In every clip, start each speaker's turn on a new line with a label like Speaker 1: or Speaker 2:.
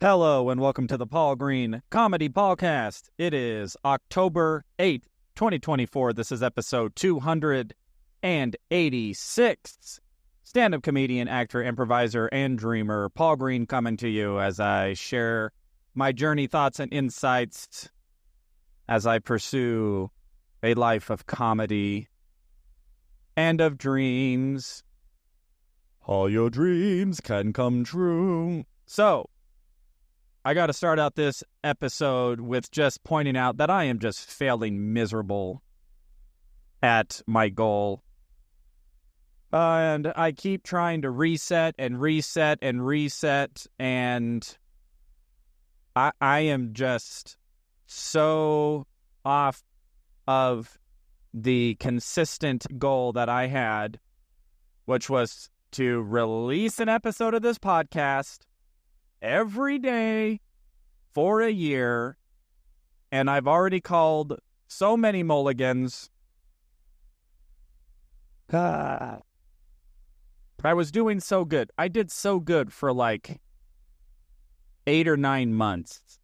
Speaker 1: Hello and welcome to the Paul Green Comedy PaulCast. It is October 8th, 2024. This is episode 286. Stand-up comedian, actor, improviser, and dreamer Paul Green coming to you as I share my journey, thoughts, and insights as I pursue a life of comedy and of dreams. All your dreams can come true. So, I got to start out this episode with just pointing out that I am just failing miserable at my goal. And I keep trying to reset, and I am just so off of the consistent goal that I had, which was to release an episode of this podcast every day for a year, and I've already called so many mulligans. I was doing so good. I did so good for like 8 or 9 months.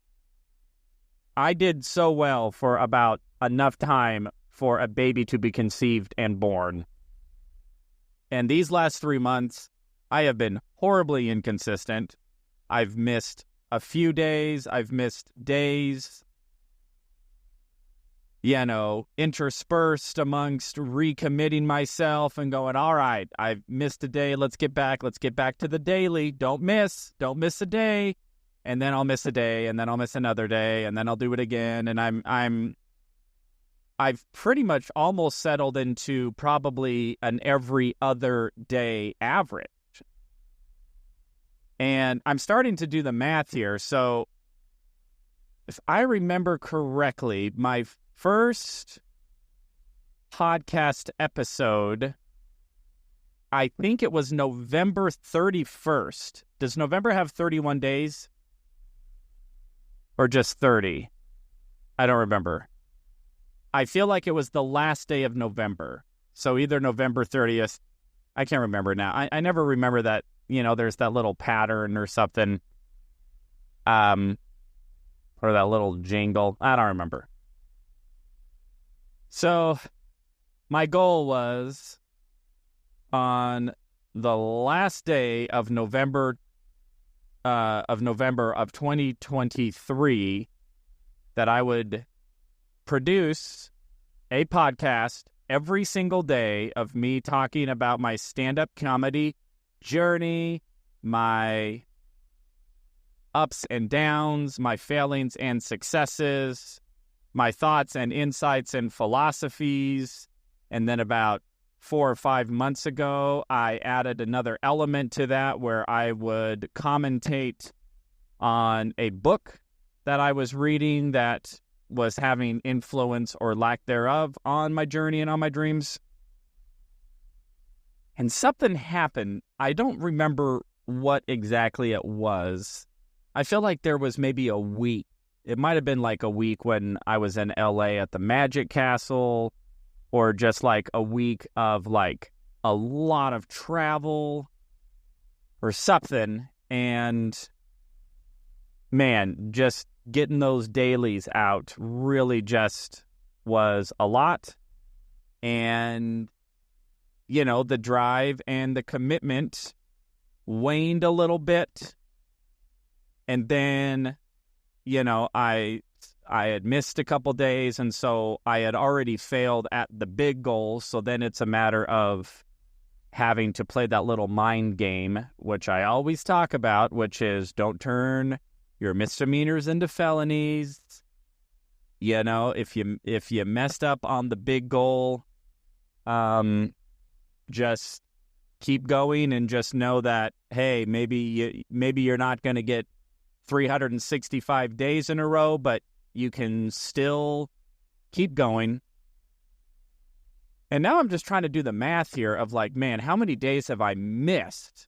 Speaker 1: I did so well for about enough time for a baby to be conceived and born. And these last 3 months, I have been horribly inconsistent. I've missed a few days. I've missed days, interspersed amongst recommitting myself and going, all right, I've missed a day. Let's get back to the daily. Don't miss a day. And then I'll miss a day, and then I'll miss another day, and then I'll do it again. And I've pretty much almost settled into probably an every other day average. And I'm starting to do the math here. So if I remember correctly, my first podcast episode, I think it was November 31st. Does November have 31 days? Or just 30? I don't remember. I feel like it was the last day of November. So either November 30th. I can't remember now. I never remember that. There's that little pattern or something. Or that little jingle. I don't remember. So, my goal was on the last day of November of 2023 that I would produce a podcast every single day of me talking about my stand-up comedy journey, my ups and downs, my failings and successes, my thoughts and insights and philosophies. And then about 4 or 5 months ago, I added another element to that where I would commentate on a book that I was reading that was having influence or lack thereof on my journey and on my dreams. And something happened. I don't remember what exactly it was. I feel like there was maybe a week. It might have been like a week when I was in LA at the Magic Castle, or just like a week of like a lot of travel or something. And man, just getting those dailies out really just was a lot. And the drive and the commitment waned a little bit. And then, I had missed a couple days, and so I had already failed at the big goal. So then it's a matter of having to play that little mind game, which I always talk about, which is don't turn your misdemeanors into felonies. If you messed up on the big goal, just keep going and just know that, hey, maybe you're not going to get 365 days in a row, but you can still keep going. And now I'm just trying to do the math here of like, man, how many days have I missed?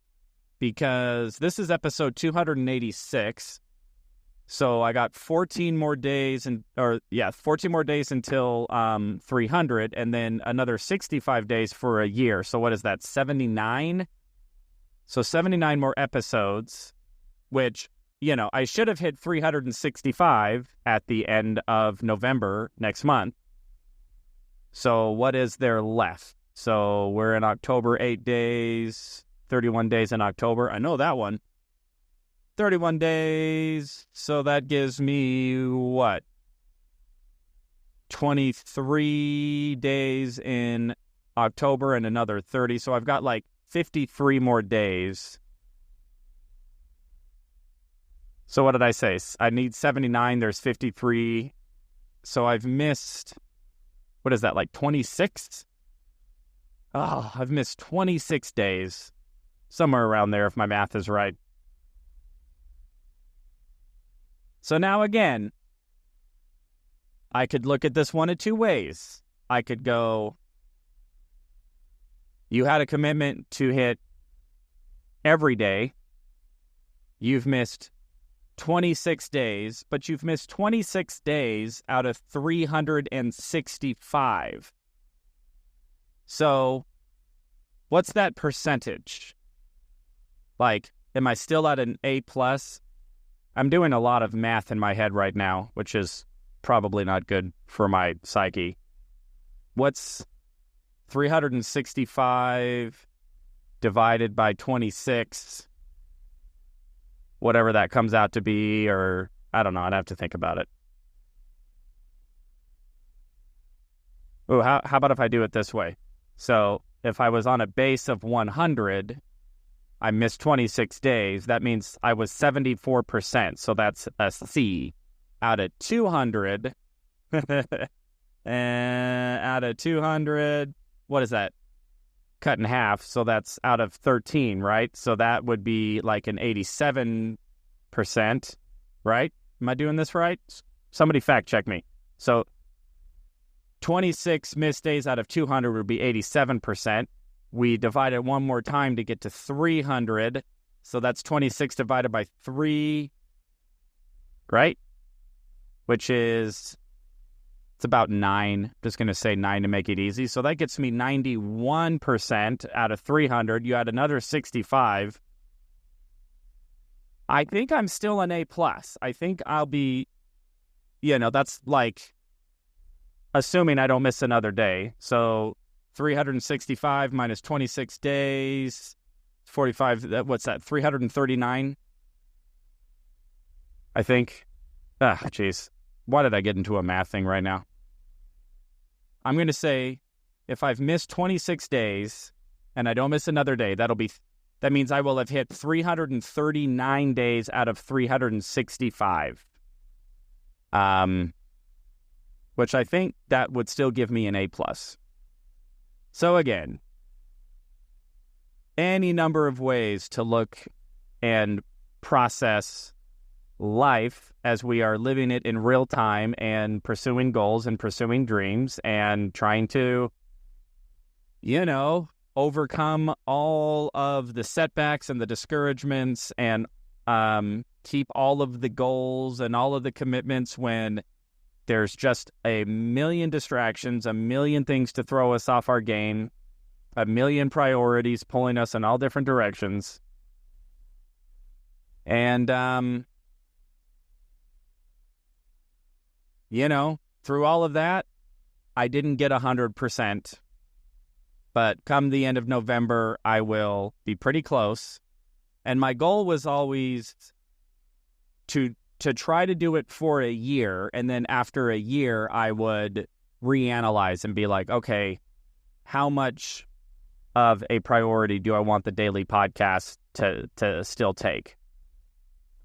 Speaker 1: Because this is episode 286. So I got 14 more days 14 more days until 300, and then another 65 days for a year. So what is that, 79? So 79 more episodes, which I should have hit 365 at the end of November next month. So what is there left? So we're in October, 8 days, 31 days in October. I know that one. 31 days. So that gives me what? 23 days in October and another 30. So I've got like 53 more days. So what did I say? I need 79. There's 53. So I've missed, what is that, like 26? Oh, I've missed 26 days. Somewhere around there if my math is right. So now again, I could look at this one of two ways. I could go, you had a commitment to hit every day. You've missed 26 days, but you've missed 26 days out of 365. So what's that percentage? Like, am I still at an A+? I'm doing a lot of math in my head right now, which is probably not good for my psyche. What's 365 divided by 26? Whatever that comes out to be, or I don't know. I'd have to think about it. Oh, how about if I do it this way? So if I was on a base of 100, I missed 26 days. That means I was 74%. So that's a C. Out of 200, and out of 200, what is that? Cut in half. So that's out of 13, right? So that would be like an 87%, right? Am I doing this right? Somebody fact check me. So 26 missed days out of 200 would be 87%. We divide it one more time to get to 300. So that's 26 divided by 3, right? Which is, it's about 9. I'm just going to say 9 to make it easy. So that gets me 91% out of 300. You add another 65. I think I'm still an A+. I think I'll be, that's like, assuming I don't miss another day. So 365 minus 26 days, 45, what's that, 339? I think. Jeez. Why did I get into a math thing right now? I'm going to say if I've missed 26 days and I don't miss another day, that means I will have hit 339 days out of 365. Which I think that would still give me an A+. So again, any number of ways to look and process life as we are living it in real time and pursuing goals and pursuing dreams and trying to, overcome all of the setbacks and the discouragements and keep all of the goals and all of the commitments when there's just a million distractions, a million things to throw us off our game, a million priorities pulling us in all different directions. And, through all of that, I didn't get 100%. But come the end of November, I will be pretty close. And my goal was always to try to do it for a year. And then after a year, I would reanalyze and be like, okay, how much of a priority do I want the daily podcast to still take?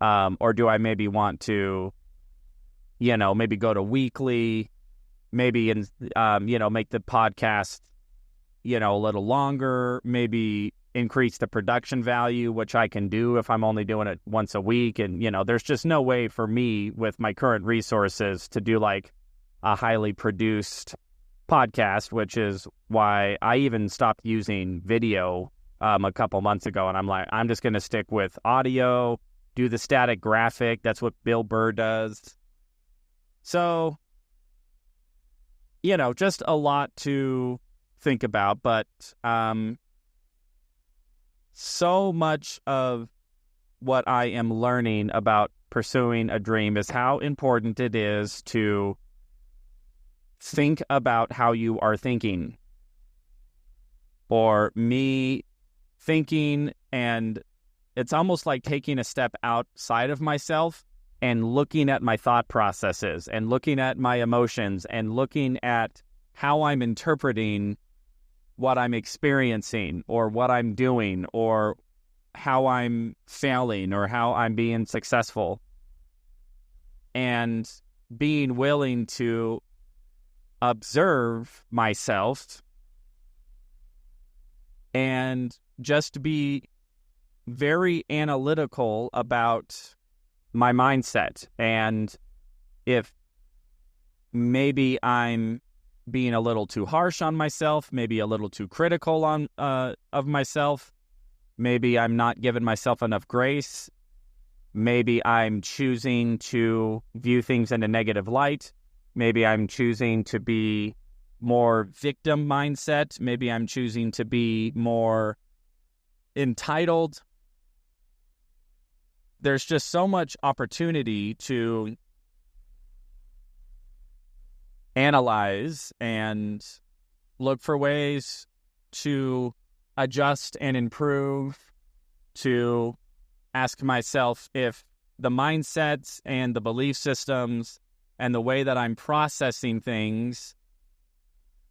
Speaker 1: Or do I maybe want to, maybe go to weekly, maybe, make the podcast, a little longer, maybe increase the production value, which I can do if I'm only doing it once a week. And, there's just no way for me with my current resources to do like a highly produced podcast, which is why I even stopped using video a couple months ago. And I'm like, I'm just going to stick with audio, do the static graphic. That's what Bill Burr does. So, just a lot to think about, but so much of what I am learning about pursuing a dream is how important it is to think about how you are thinking. Or me thinking, and it's almost like taking a step outside of myself and looking at my thought processes and looking at my emotions and looking at how I'm interpreting what I'm experiencing or what I'm doing or how I'm failing or how I'm being successful, and being willing to observe myself and just be very analytical about my mindset. And if maybe I'm being a little too harsh on myself, maybe a little too critical of myself, maybe I'm not giving myself enough grace, maybe I'm choosing to view things in a negative light, maybe I'm choosing to be more victim mindset, maybe I'm choosing to be more entitled. There's just so much opportunity to analyze and look for ways to adjust and improve, to ask myself if the mindsets and the belief systems and the way that I'm processing things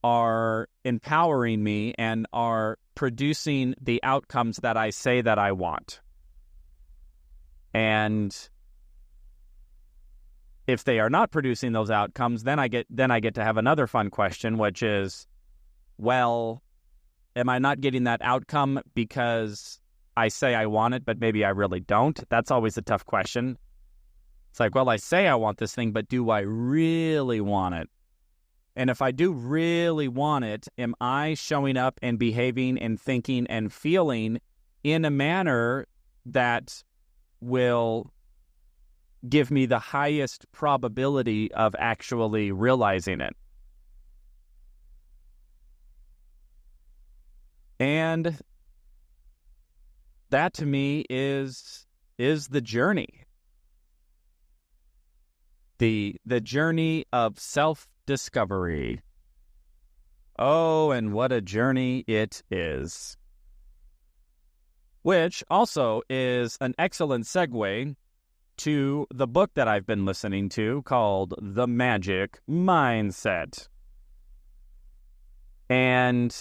Speaker 1: are empowering me and are producing the outcomes that I say that I want. And if they are not producing those outcomes, then I get to have another fun question, which is, well, am I not getting that outcome because I say I want it, but maybe I really don't? That's always a tough question. It's like, well, I say I want this thing, but do I really want it? And if I do really want it, am I showing up and behaving and thinking and feeling in a manner that will give me the highest probability of actually realizing it? And that to me is the journey. The journey of self-discovery. Oh, and what a journey it is. Which also is an excellent segue to the book that I've been listening to called The Magic Mindset. And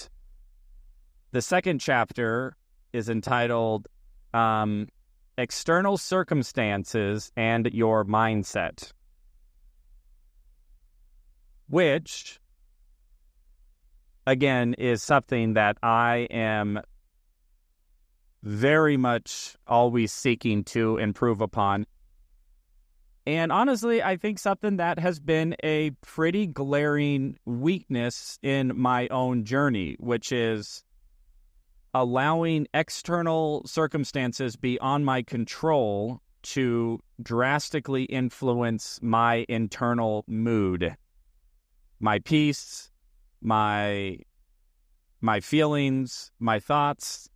Speaker 1: the second chapter is entitled External Circumstances and Your Mindset, which, again, is something that I am very much always seeking to improve upon. And honestly, I think something that has been a pretty glaring weakness in my own journey, which is allowing external circumstances beyond my control to drastically influence my internal mood, my peace, my feelings, my thoughts.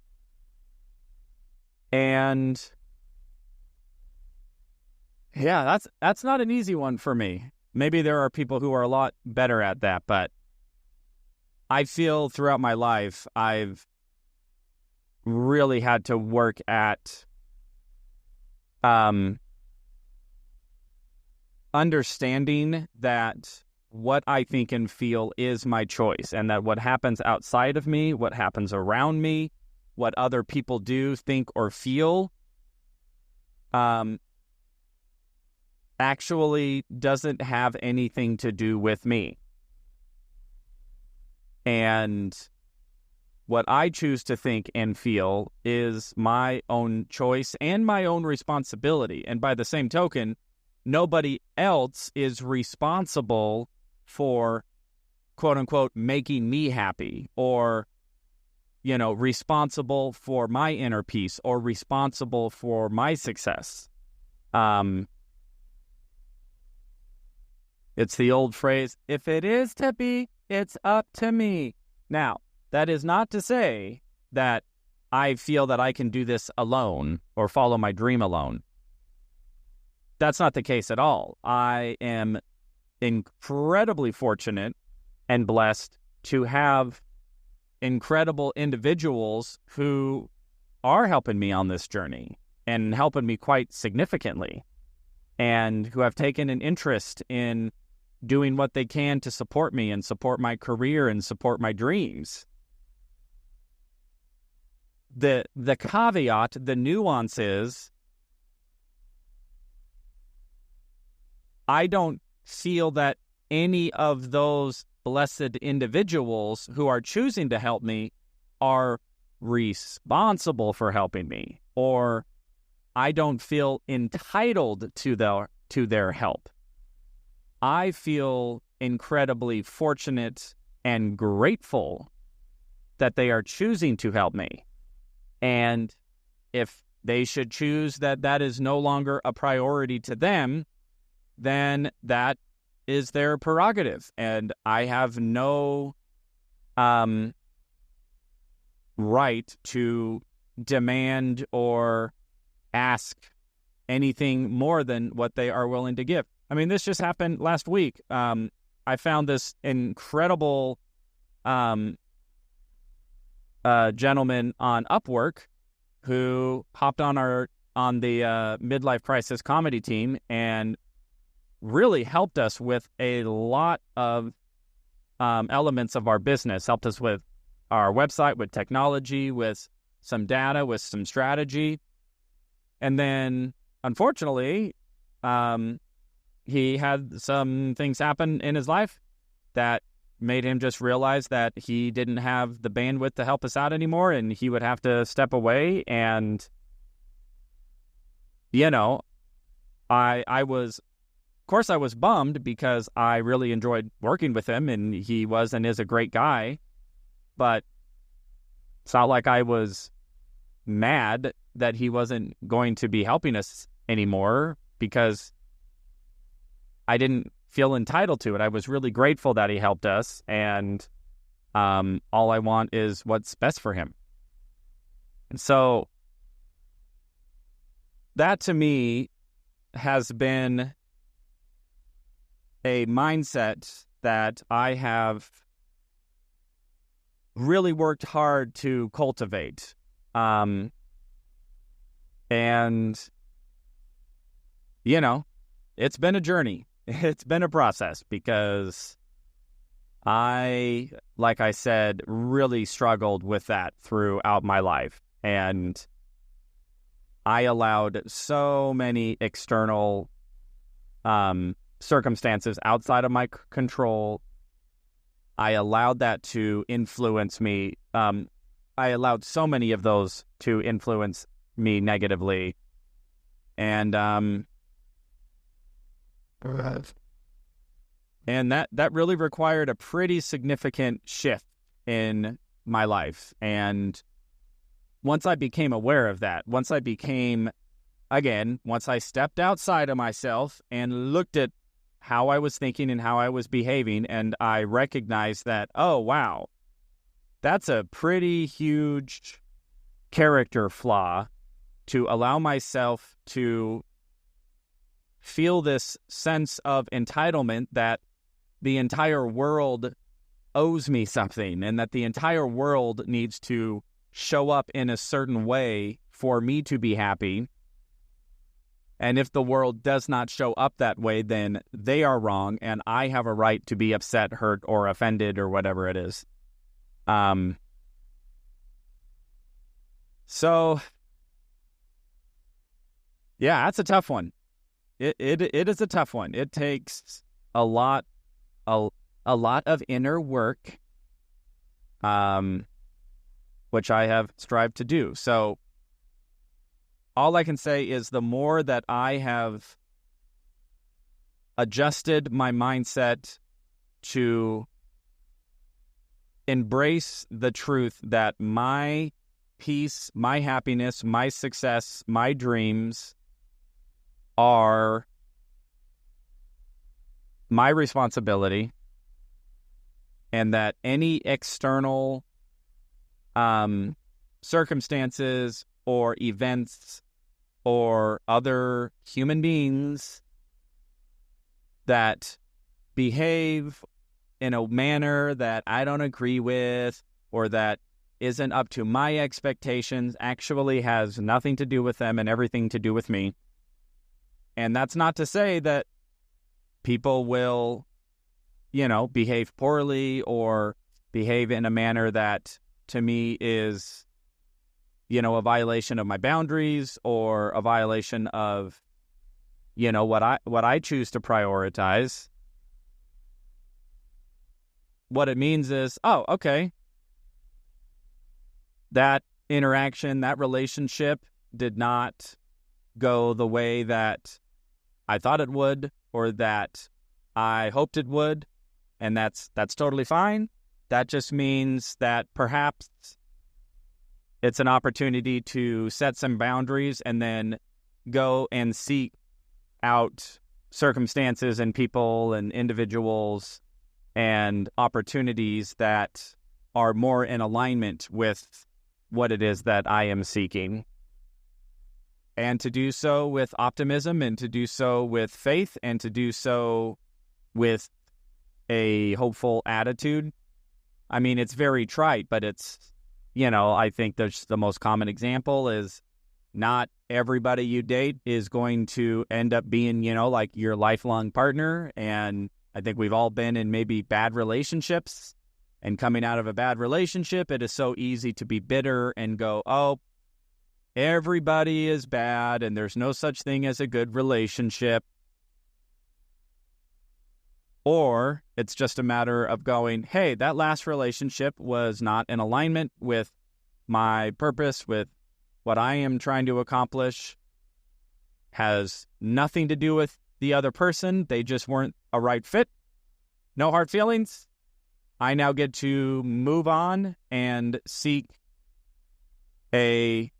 Speaker 1: And yeah, that's not an easy one for me. Maybe there are people who are a lot better at that, but I feel throughout my life I've really had to work at understanding that what I think and feel is my choice, and that what happens outside of me, what happens around me, what other people do, think, or feel actually doesn't have anything to do with me. And what I choose to think and feel is my own choice and my own responsibility. And by the same token, nobody else is responsible for, quote unquote, making me happy, or, responsible for my inner peace, or responsible for my success. It's the old phrase, if it is to be, it's up to me. Now, that is not to say that I feel that I can do this alone or follow my dream alone. That's not the case at all. I am incredibly fortunate and blessed to have incredible individuals who are helping me on this journey and helping me quite significantly, and who have taken an interest in doing what they can to support me and support my career and support my dreams. The caveat, the nuance is, I don't feel that any of those blessed individuals who are choosing to help me are responsible for helping me, or I don't feel entitled to their help. I feel incredibly fortunate and grateful that they are choosing to help me. And if they should choose that is no longer a priority to them, then that is their prerogative. And I have no right to demand or ask anything more than what they are willing to give. I mean, this just happened last week. I found this incredible gentleman on Upwork who hopped on the midlife crisis comedy team and really helped us with a lot of elements of our business. Helped us with our website, with technology, with some data, with some strategy. And then, unfortunately, he had some things happen in his life that made him just realize that he didn't have the bandwidth to help us out anymore, and he would have to step away. And, you know, I was bummed because I really enjoyed working with him, and he was and is a great guy. But it's not like I was mad that he wasn't going to be helping us anymore, because I didn't feel entitled to it. I was really grateful that he helped us, and all I want is what's best for him. And so that, to me, has been a mindset that I have really worked hard to cultivate. And, you know, it's been a journey. It's been a process, because I, like I said, really struggled with that throughout my life. And I allowed so many external circumstances outside of my control. I allowed that to influence me. I allowed so many of those to influence me negatively. And that really required a pretty significant shift in my life. And once I became aware of that, once I stepped outside of myself and looked at how I was thinking and how I was behaving, and I recognized that, oh, wow, that's a pretty huge character flaw, to allow myself to feel this sense of entitlement that the entire world owes me something, and that the entire world needs to show up in a certain way for me to be happy. And if the world does not show up that way, then they are wrong, and I have a right to be upset, hurt, or offended, or whatever it is. So, yeah, that's a tough one. It is a tough one. It takes a lot of inner work, which I have strived to do. So all I can say is, the more that I have adjusted my mindset to embrace the truth that my peace, my happiness, my success, my dreams are my responsibility, and that any external circumstances or events or other human beings that behave in a manner that I don't agree with or that isn't up to my expectations actually has nothing to do with them and everything to do with me. And that's not to say that people will, behave poorly or behave in a manner that to me is, a violation of my boundaries or a violation of, what I choose to prioritize. What it means is, oh, okay, that interaction, that relationship did not go the way that I thought it would or that I hoped it would, and that's totally fine. That just means that perhaps it's an opportunity to set some boundaries and then go and seek out circumstances and people and individuals and opportunities that are more in alignment with what it is that I am seeking. And to do so with optimism and to do so with faith and to do so with a hopeful attitude. I mean, it's very trite, but it's, I think there's the most common example is not everybody you date is going to end up being, like your lifelong partner. And I think we've all been in maybe bad relationships, and coming out of a bad relationship, it is so easy to be bitter and go, oh, everybody is bad and there's no such thing as a good relationship. Or it's just a matter of going, hey, that last relationship was not in alignment with my purpose, with what I am trying to accomplish, has nothing to do with the other person. They just weren't a right fit. No hard feelings. I now get to move on and seek a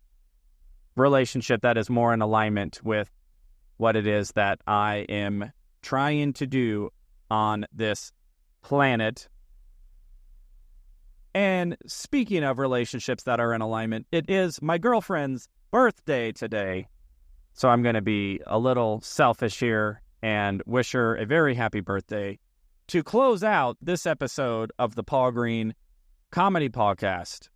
Speaker 1: relationship that is more in alignment with what it is that I am trying to do on this planet. And speaking of relationships that are in alignment, it is my girlfriend's birthday today. So I'm going to be a little selfish here and wish her a very happy birthday to close out this episode of the Paul Green Comedy PaulCast.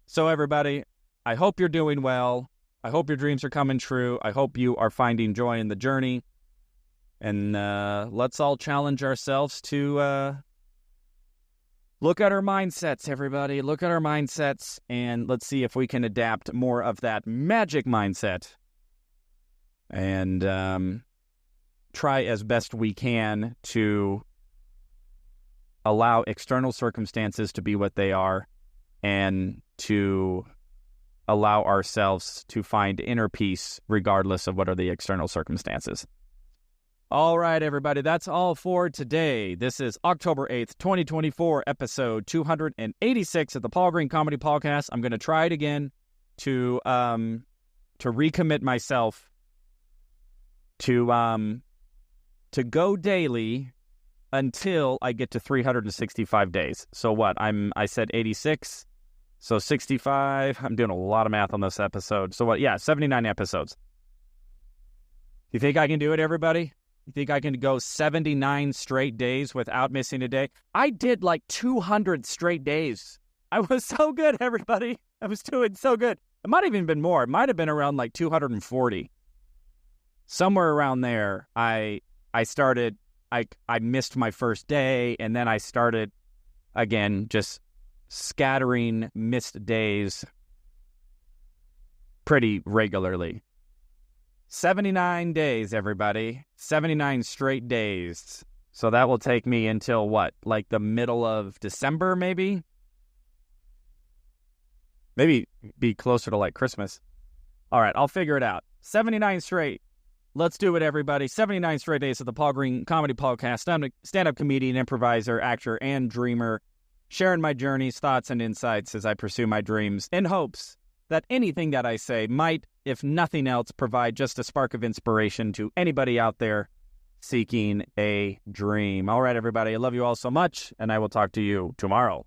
Speaker 1: So everybody, I hope you're doing well. I hope your dreams are coming true. I hope you are finding joy in the journey. And let's all challenge ourselves to look at our mindsets, everybody. Look at our mindsets, and let's see if we can adapt more of that magic mindset and try as best we can to allow external circumstances to be what they are and to allow ourselves to find inner peace regardless of what are the external circumstances. All right, everybody, that's all for today. This is October 8th, 2024, episode 286 of the Paul Green Comedy PaulCast. I'm going to try it again to recommit myself to go daily until I get to 365 days. So what? I said 86, so 65. I'm doing a lot of math on this episode. So what? Yeah, 79 episodes. You think I can do it, everybody? You think I can go 79 straight days without missing a day? I did like 200 straight days. I was so good, everybody. I was doing so good. It might have even been more. It might have been around like 240. Somewhere around there, I started, I missed my first day, and then I started, again, just scattering missed days pretty regularly. 79 days, everybody. 79 straight days. So that will take me until what? Like the middle of December, maybe? Maybe be closer to like Christmas. All right, I'll figure it out. 79 straight. Let's do it, everybody. 79 straight days of the Paul Green Comedy PaulCast. I'm a stand-up comedian, improviser, actor, and dreamer, sharing my journeys, thoughts, and insights as I pursue my dreams in hopes that anything that I say might, if nothing else, provide just a spark of inspiration to anybody out there seeking a dream. All right, everybody, I love you all so much, and I will talk to you tomorrow.